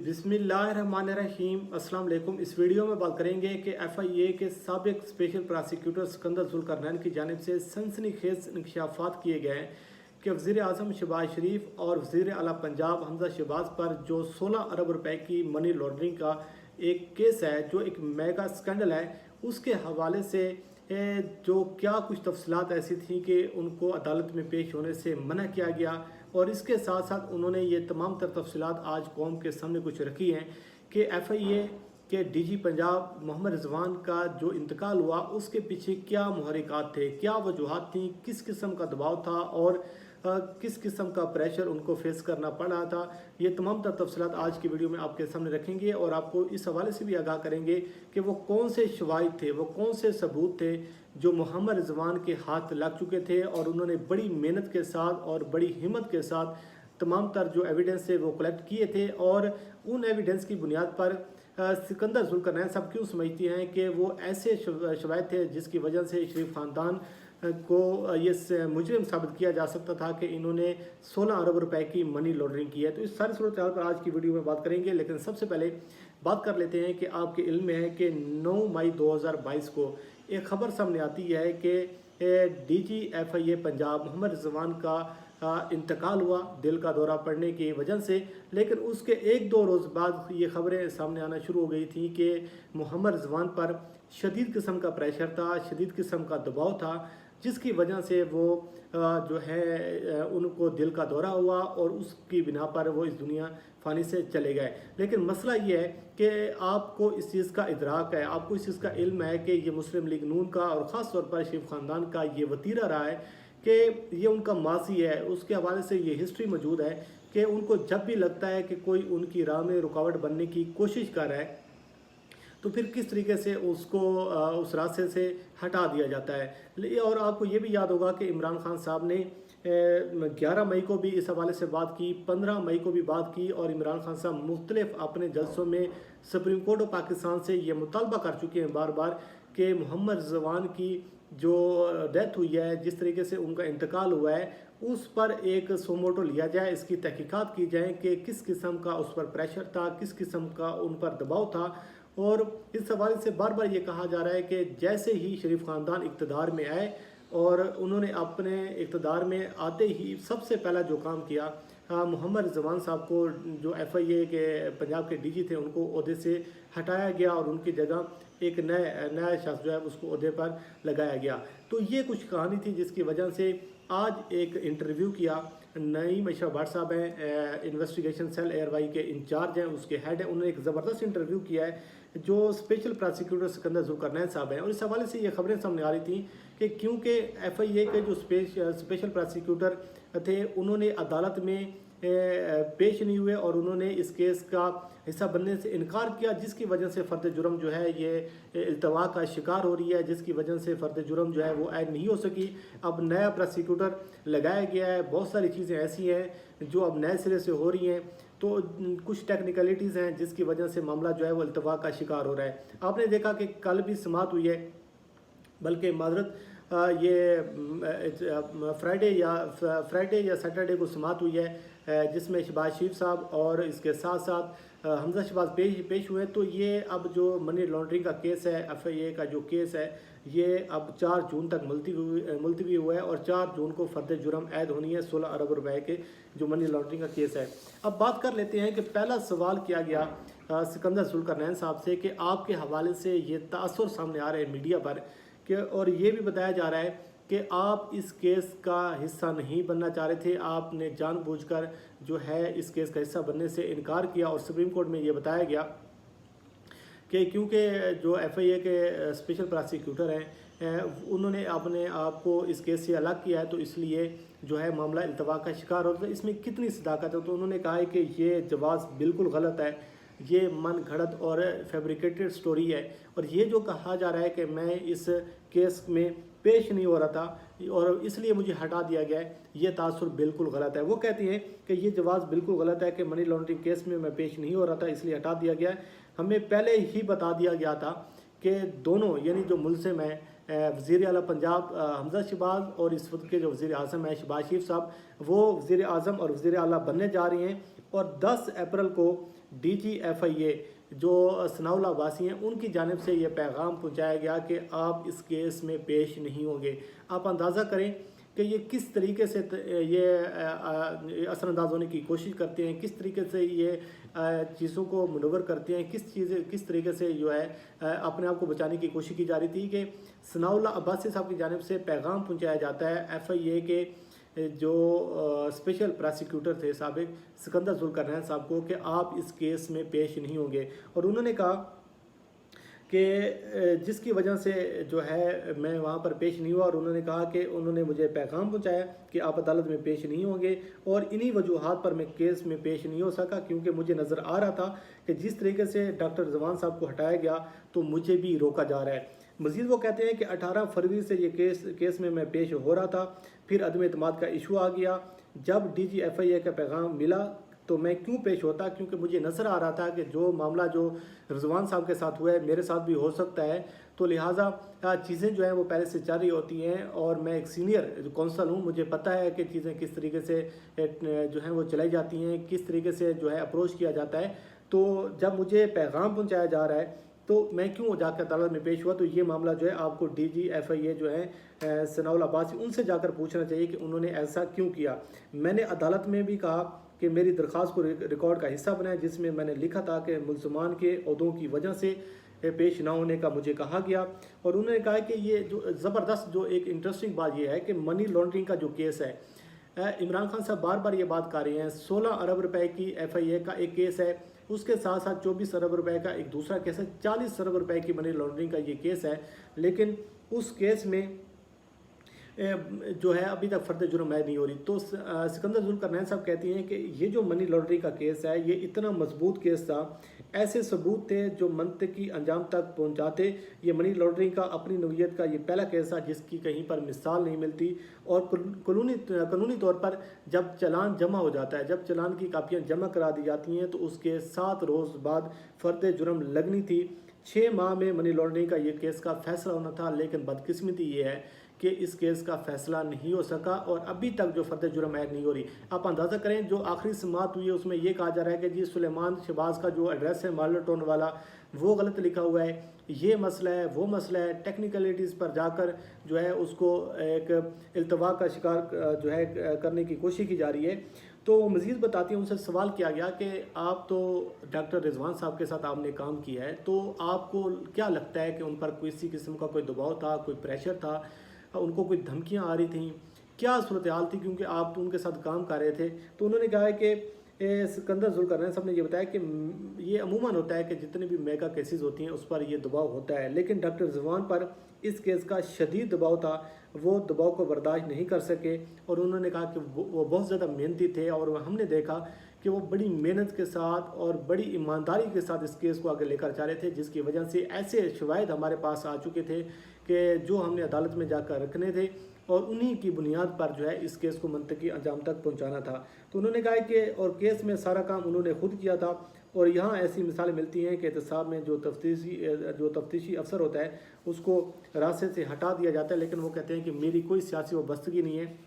बिस्मिल्लाहिर्रहमानिर्रहीम। अस्सलाम वालेकुम। इस वीडियो में बात करेंगे कि FIA के साबिक स्पेशल प्रोसिक्यूटर सिकंदर जुल्करनैन की जानिब से सनसनीखेज इंकशाफात किए गए हैं कि वज़ीर आज़म शहबाज शरीफ और वज़ीर आला पंजाब हमजा शहबाज पर जो 16 अरब रुपए की मनी लॉन्ड्रिंग का एक केस है, जो एक मेगा स्कैंडल है, उसके हवाले से जो क्या कुछ तफसीलात ऐसी थी कि उनको अदालत में पेश होने से मना किया गया, और इसके साथ साथ उन्होंने ये तमाम तर तफसीलात आज कौम के सामने कुछ रखी हैं कि FIA के DG पंजाब मोहम्मद रिजवान का जो इंतकाल हुआ उसके पीछे क्या मुहर्रिकात थे, क्या वजूहात थी, किस किस्म का दबाव था और किस किस्म का प्रेशर उनको फेस करना पड़ रहा था। ये तमाम तर तफसीलात आज की वीडियो में आपके सामने रखेंगे और आपको इस हवाले से भी आगाह करेंगे कि वो कौन से शवाहिद थे, वो कौन से सबूत थे जो मोहम्मद रिजवान के हाथ लग चुके थे, और उन्होंने बड़ी मेहनत के साथ और बड़ी हिम्मत के साथ तमाम तर जो एविडेंस थे वो कलेक्ट किए थे। और उन एविडेंस की बुनियाद पर सिकंदर जुल्करनैन साहब क्यों समझती हैं कि वो ऐसे शवाहिद थे जिसकी वजह से शरीफ ख़ानदान को ये मुजरिम साबित किया जा सकता था कि इन्होंने 16 अरब रुपए की मनी लॉन्ड्रिंग की है। तो इस सारी सूरत हाल पर आज की वीडियो में बात करेंगे, लेकिन सबसे पहले बात कर लेते हैं कि आपके इल्म में है कि 9 मई 2022 को एक ख़बर सामने आती है कि DG FIA पंजाब मोहम्मद रिजवान का इंतकाल हुआ दिल का दौरा पड़ने की वजह से। लेकिन उसके एक दो रोज़ बाद ये ख़बरें सामने आना शुरू हो गई थी कि मोहम्मद रिजवान पर शदीद किस्म का प्रेशर था, शदीद किस्म का दबाव था, जिसकी वजह से वो जो है उनको दिल का दौरा हुआ और उसकी बिना पर वो इस दुनिया फ़ानी से चले गए। लेकिन मसला ये है कि आपको इस चीज़ का इदराक है, आपको इस चीज़ का इल्म है कि ये मुस्लिम लीग नून का और ख़ास तौर पर शरीफ ख़ानदान का ये वतीरा रहा है कि ये उनका माजी है। उसके हवाले से ये हिस्ट्री मौजूद है कि उनको जब भी लगता है कि कोई उनकी राह में रुकावट बनने की कोशिश कर रहा है तो फिर किस तरीके से उसको उस रास्ते से हटा दिया जाता है। और आपको ये भी याद होगा कि इमरान खान साहब ने 11 मई को भी इस हवाले से बात की, 15 मई को भी बात की, और इमरान खान साहब मुख्तलिफ अपने जलसों में सुप्रीम कोर्ट ऑफ पाकिस्तान से ये मुतालबा कर चुके हैं बार बार कि मोहम्मद रिजवान की जो डेथ हुई है, जिस तरीके से उनका इंतकाल हुआ है, उस पर एक सोमोटो लिया जाए, इसकी तहकीकात की जाए कि किस किस्म का उस पर प्रेशर था, किस किस्म का उन पर दबाव था। और इस हवाले से बार बार ये कहा जा रहा है कि जैसे ही शरीफ ख़ानदान इक़्तिदार में आए और उन्होंने अपने इक़्तिदार में आते ही सबसे पहला जो काम किया, मोहम्मद रिजवान साहब को जो FIA के पंजाब के DG थे उनको ओहदे से हटाया गया और उनकी जगह एक नया शख्स जो है उसको ओहदे पर लगाया गया। तो ये कुछ कहानी थी जिसकी वजह से आज एक इंटरव्यू किया। नईम अशरफ भट्ट साहब हैं, इन्वेस्टिगेशन सेल ARY के इंचार्ज हैं, उसके हेड हैं। उन्होंने एक ज़बरदस्त इंटरव्यू किया है जो स्पेशल प्रोसिक्यूटर सिकंदर जुल्करनैन साहब हैं, और इस हवाले से ये खबरें सामने आ रही थी कि क्योंकि FIA के जो स्पेशल प्रोसिक्यूटर थे उन्होंने अदालत में पेश नहीं हुए और उन्होंने इस केस का हिस्सा बनने से इनकार किया, जिसकी वजह से फ़र्द जुर्म जो है ये इल्तवा का शिकार हो रही है, जिसकी वजह से फ़र्द जुर्म जो है वो ऐड नहीं हो सकी। अब नया प्रोसिक्यूटर लगाया गया है, बहुत सारी चीज़ें ऐसी हैं जो अब नए सिरे से हो रही हैं, तो कुछ टेक्निकलिटीज़ हैं जिसकी वजह से मामला जो है वो इल्तवा का शिकार हो रहा है। आपने देखा कि कल भी समाअत हुई है, बल्कि माजरत ये फ्राइडे या सैटरडे को समाअत हुई है, जिसमें शहबाज शरीफ साहब और इसके साथ साथ हमजा शहबाज पेश हुए। तो ये अब जो मनी लॉन्ड्रिंग का केस है, FIA का जो केस है, ये अब 4 जून तक मुलतवी हुआ है और 4 जून को फ़र्द जुर्म ऐद होनी है 16 अरब रुपए के जो मनी लॉन्ड्रिंग का केस है। अब बात कर लेते हैं कि पहला सवाल किया गया सिकंदर जुल्करनैन साहब से कि आपके हवाले से ये तासुर सामने आ रहे हैं मीडिया पर कि, और ये भी बताया जा रहा है कि आप इस केस का हिस्सा नहीं बनना चाह रहे थे, आपने जानबूझकर जो है इस केस का हिस्सा बनने से इनकार किया। और सुप्रीम कोर्ट में ये बताया गया कि क्योंकि जो FIA के स्पेशल प्रोसिक्यूटर हैं उन्होंने अपने आप को इस केस से अलग किया है, तो इसलिए जो है मामला इल्तवा का शिकार होता है। इसमें कितनी सदाकत है? तो उन्होंने कहा है कि ये जवाब बिल्कुल गलत है, ये मन घड़त और फैब्रिकेटेड स्टोरी है, और ये जो कहा जा रहा है कि मैं इस केस में पेश नहीं हो रहा था और इसलिए मुझे हटा दिया गया है, ये तासुर बिल्कुल गलत है। वो कहती हैं कि ये जवाब बिल्कुल गलत है कि मनी लॉन्ड्रिंग केस में मैं पेश नहीं हो रहा था इसलिए हटा दिया गया है। हमें पहले ही बता दिया गया था कि दोनों यानी जो मुलजिम है वज़ीर आला पंजाब हमजा शहबाज और इस वक्त के जो वज़ीर आज़म है शहबाज शरीफ साहब, वो वज़ीर आज़म और वज़ीर आला बनने जा रहे हैं और 10 अप्रैल को DGFIA जो सनाउल्ला अब्बासी हैं उनकी जानिब से ये पैगाम पहुंचाया गया कि आप इस केस में पेश नहीं होंगे। आप अंदाज़ा करें कि ये किस तरीके से ये असरअंदाज होने की कोशिश करते हैं, किस तरीके से ये चीज़ों को मुनव्वर करते हैं, किस तरीके से जो है अपने आप को बचाने की कोशिश की जा रही थी कि सनाउल्ला अब्बासी साहब की जानिब से पैगाम पहुंचाया जाता है FIA के जो स्पेशल प्रोसिक्यूटर थे साबिक सिकंदर जुल्करनैन साहब को कि आप इस केस में पेश नहीं होंगे। और उन्होंने कहा कि जिसकी वजह से जो है मैं वहाँ पर पेश नहीं हुआ, और उन्होंने कहा कि उन्होंने मुझे पैगाम पहुँचाया कि आप अदालत में पेश नहीं होंगे, और इन्हीं वजूहात पर मैं केस में पेश नहीं हो सका क्योंकि मुझे नज़र आ रहा था कि जिस तरीके से डॉक्टर रिजवान साहब को हटाया गया तो मुझे भी रोका जा रहा है। मज़ीद वो कहते हैं कि 18 फरवरी से ये केस में मैं पेश हो रहा था, फिर अदम एतमाद का इशू आ गया। जब DGFIA का पैगाम मिला तो मैं क्यों पेश होता, क्योंकि मुझे नज़र आ रहा था कि जो मामला जो रिजवान साहब के साथ हुआ है मेरे साथ भी हो सकता है, तो लिहाजा चीज़ें जो हैं वो पहले से जारी होती हैं, और मैं एक सीनियर कौंसल हूँ, मुझे पता है कि चीज़ें किस तरीके से जो हैं वो चलाई जाती हैं, किस तरीके से जो है अप्रोच किया जाता है। तो जब मुझे पैगाम पहुँचाया जा रहा है तो मैं क्यों जाकर अदालत में पेश हुआ, तो ये मामला जो है आपको DGFIA जो है सनाउल्ला अब्बासी उनसे जाकर पूछना चाहिए कि उन्होंने ऐसा क्यों किया। मैंने अदालत में भी कहा कि मेरी दरख्वास्त को रिकॉर्ड का हिस्सा बनाया, जिसमें मैंने लिखा था कि मुल्ज़मान के ओहदों की वजह से पेश ना होने का मुझे कहा गया। और उन्होंने कहा कि ये जो ज़बरदस्त जो एक इंटरेस्टिंग बात ये है कि मनी लॉन्ड्रिंग का जो केस है, इमरान खान साहब बार बार ये बात कर रहे हैं, 16 अरब रुपए की FIA का एक केस है, उसके साथ साथ 24 अरब रुपए का एक दूसरा केस है, 40 अरब रुपए की मनी लॉन्ड्रिंग का ये केस है। लेकिन उस केस में जो है अभी तक फर्द जुर्म ऐद नहीं हो रही। तो सिकंदर जुल्करनैन साहब कहती हैं कि ये जो मनी लॉन्ड्रिंग का केस है ये इतना मजबूत केस था, ऐसे सबूत थे जो मंतकी अंजाम तक पहुंचाते। ये मनी लॉन्ड्रिंग का अपनी नौयत का ये पहला केस था जिसकी कहीं पर मिसाल नहीं मिलती। और कानूनी तौर पर जब चालान जमा हो जाता है, जब चालान की कापियाँ जमा करा दी जाती हैं तो उसके 7 रोज़ बाद फर्द जुर्म लगनी थी। 6 माह में मनी लॉन्ड्रिंग का ये केस का फैसला होना था, लेकिन बदकिस्मती ये है कि इस केस का फैसला नहीं हो सका और अभी तक जो फर्द जुर्म ऐड नहीं हो रही। आप अंदाज़ा करें जो आखिरी समाअत हुई है उसमें यह कहा जा रहा है कि जी सुलेमान शहबाज का जो एड्रेस है मार्लेट टाउन वाला वो गलत लिखा हुआ है, ये मसला है, वो मसला है। टेक्निकलिटीज़ पर जाकर जो है उसको एक इल्तवा का शिकार जो है करने की कोशिश की जा रही है। तो मज़ीद बताती हैं, उनसे सवाल किया गया कि आप तो डॉक्टर रिजवान साहब के साथ आपने काम किया है, तो आपको क्या लगता है कि उन पर किसी किस्म का कोई दबाव था, कोई प्रेशर था, उनको कोई धमकियां आ रही थी, क्या सूरत हाल थी, क्योंकि आप तो उनके साथ काम कर रहे थे। तो उन्होंने कहा है कि सिकंदर जुल्करनैन साहब ने ये बताया कि ये अमूमन होता है कि जितने भी मेगा केसेस होती हैं उस पर ये दबाव होता है, लेकिन डॉक्टर रिजवान पर इस केस का शदीद दबाव था, वो दबाव को बर्दाश्त नहीं कर सके। और उन्होंने कहा कि वो बहुत ज़्यादा मेहनती थे और हमने देखा कि वो बड़ी मेहनत के साथ और बड़ी ईमानदारी के साथ इस केस को आगे लेकर जा रहे थे, जिसकी वजह से ऐसे शवाहिद हमारे पास आ चुके थे कि जो हमने अदालत में जाकर रखने थे और उन्हीं की बुनियाद पर जो है इस केस को मंतकी अंजाम तक पहुंचाना था। तो उन्होंने कहा कि और केस में सारा काम उन्होंने खुद किया था। और यहाँ ऐसी मिसालें मिलती हैं कि एहतसाब में जो तफ्तीशी अफसर होता है उसको रास्ते से हटा दिया जाता है, लेकिन वो कहते हैं कि मेरी कोई सियासी वाबस्तगी नहीं है,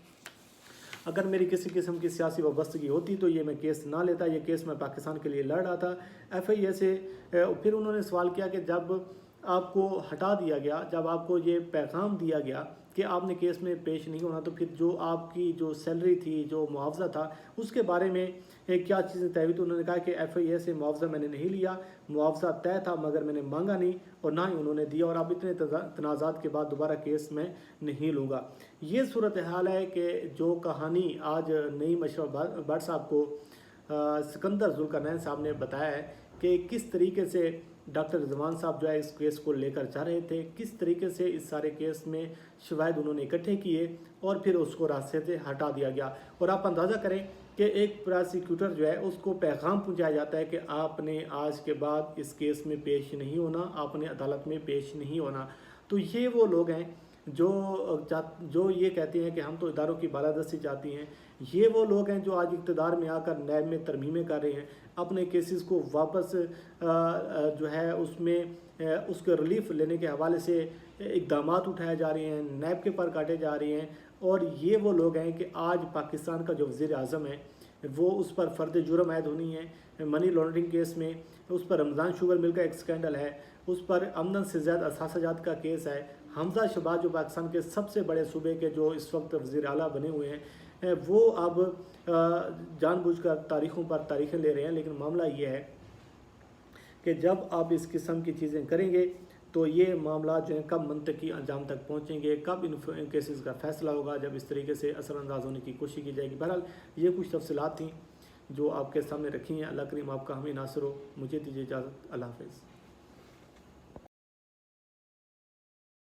अगर मेरी किसी किस्म की सियासी वाबस्तगी होती तो ये मैं केस ना लेता, ये केस मैं पाकिस्तान के लिए लड़ रहा था FIA से। फिर उन्होंने सवाल किया कि जब आपको हटा दिया गया, जब आपको ये पैगाम दिया गया कि आपने केस में पेश नहीं होना, तो फिर जो आपकी जो सैलरी थी, जो मुआवजा था, उसके बारे में क्या चीज़ें तय हुई। तो उन्होंने कहा कि FIA से मुआवजा मैंने नहीं लिया, मुआवजा तय था मगर मैंने मांगा नहीं और ना ही उन्होंने दिया, और अब इतने तनाज़ात के बाद दोबारा केस में नहीं लूँगा। ये सूरत हाल है कि जो कहानी आज नईम अशरफ भट्ट साहब को सिकंदर जुल्करनैन साहब ने बताया है कि किस तरीके से डॉक्टर रिजवान साहब जो है इस केस को लेकर जा रहे थे, किस तरीके से इस सारे केस में शवाहिद उन्होंने इकट्ठे किए और फिर उसको रास्ते से हटा दिया गया। और आप अंदाज़ा करें कि एक प्रोसिक्यूटर जो है उसको पैगाम पहुंचाया जाता है कि आपने आज के बाद इस केस में पेश नहीं होना, आपने अदालत में पेश नहीं होना। तो ये वो लोग हैं जो ये कहते हैं कि हम तो इदारों की बालादस्ती चाहती हैं। ये वो लोग हैं जो आज इक़्तिदार में आकर नैब में तरमीमें कर रहे हैं, अपने केसेस को वापस जो है उसमें उसके रिलीफ लेने के हवाले से इक़दामात उठाए जा रहे हैं, नैब के पर काटे जा रहे हैं। और ये वो लोग हैं कि आज पाकिस्तान का जो वज़ीर आज़म है, وہ اس پر فرد جرم عائد ہونی ہے۔ منی لانڈرنگ کیس میں اس پر رمضان شوگر مل کا ایک سکینڈل ہے، اس پر آمدن سے زیادہ اثاثہ جات کا کیس ہے۔ حمزہ شہباز جو پاکستان کے سب سے بڑے صوبے کے جو اس وقت وزیر اعلیٰ بنے ہوئے ہیں، وہ اب جان بوجھ کر تاریخوں پر تاریخیں لے رہے ہیں، لیکن معاملہ یہ ہے کہ جب آپ اس قسم کی چیزیں کریں گے تو یہ معاملات جو ہیں کب منطقی انجام تک پہنچیں گے، کب ان کیسز کا فیصلہ ہوگا، جب اس طریقے سے اثر انداز ہونے کی کوشش کی جائے گی۔ بہرحال یہ کچھ تفصیلات تھیں جو آپ کے سامنے رکھی ہیں۔ اللہ کریم آپ کا ہمیں ناصر ہو۔ مجھے دیجیے اجازت، اللہ حافظ۔